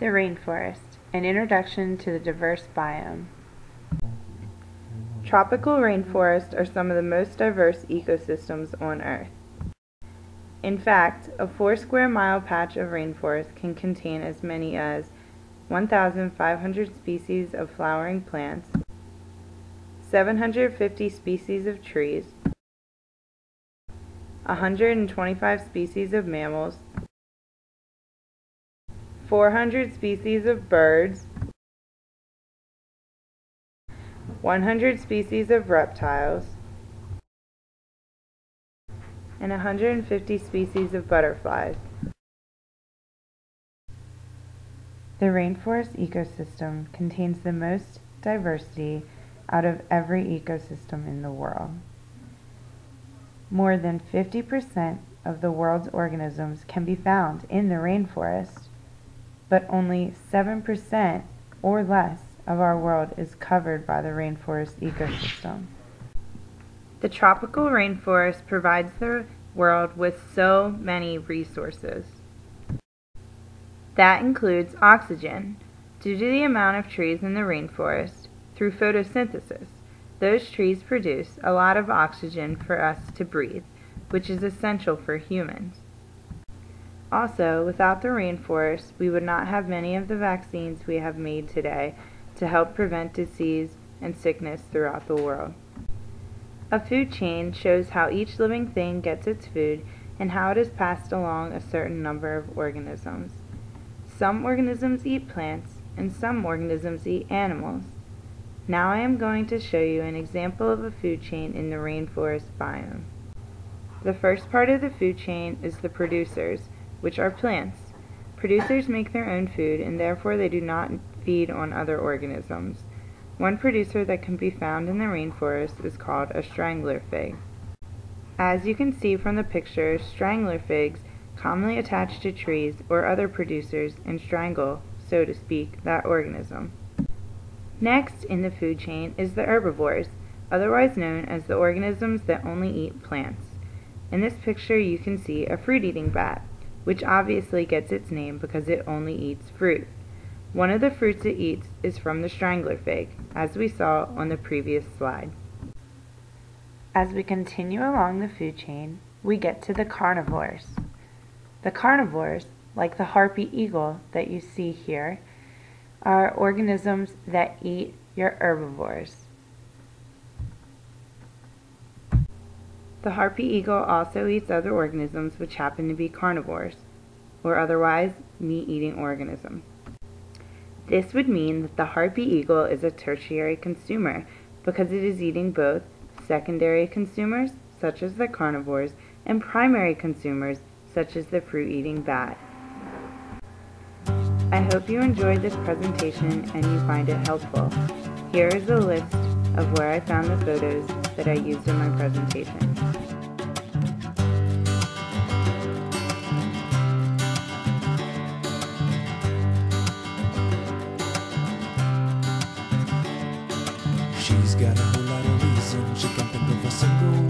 The rainforest, an introduction to the diverse biome. Tropical rainforests are some of the most diverse ecosystems on Earth. In fact, a 4-square-mile patch of rainforest can contain as many as 1,500 species of flowering plants, 750 species of trees, 125 species of mammals, 400 species of birds, 100 species of reptiles, and 150 species of butterflies. The rainforest ecosystem contains the most diversity out of every ecosystem in the world. More than 50% of the world's organisms can be found in the rainforest, but only 7% or less of our world is covered by the rainforest ecosystem. The tropical rainforest provides the world with so many resources. That includes oxygen. Due to the amount of trees in the rainforest, through photosynthesis, those trees produce a lot of oxygen for us to breathe, which is essential for humans. Also, without the rainforest, we would not have many of the vaccines we have made today to help prevent disease and sickness throughout the world. A food chain shows how each living thing gets its food and how it is passed along a certain number of organisms. Some organisms eat plants, and some organisms eat animals. Now I am going to show you an example of a food chain in the rainforest biome. The first part of the food chain is the producers, which are plants. Producers make their own food, and therefore they do not feed on other organisms. One producer that can be found in the rainforest is called a strangler fig. As you can see from the picture, strangler figs commonly attach to trees or other producers and strangle, so to speak, that organism. Next in the food chain is the herbivores, otherwise known as the organisms that only eat plants. In this picture you can see a fruit-eating bat, which obviously gets its name because it only eats fruit. One of the fruits it eats is from the strangler fig, as we saw on the previous slide. As we continue along the food chain, we get to the carnivores. The carnivores, like the harpy eagle that you see here, are organisms that eat your herbivores. The harpy eagle also eats other organisms which happen to be carnivores, or otherwise meat-eating organisms. This would mean that the harpy eagle is a tertiary consumer because it is eating both secondary consumers, such as the carnivores, and primary consumers, such as the fruit-eating bat. I hope you enjoyed this presentation and you find it helpful. Here is a list of where I found the photos that I used in my presentation. She's got a whole lot of reasons, she can think of a single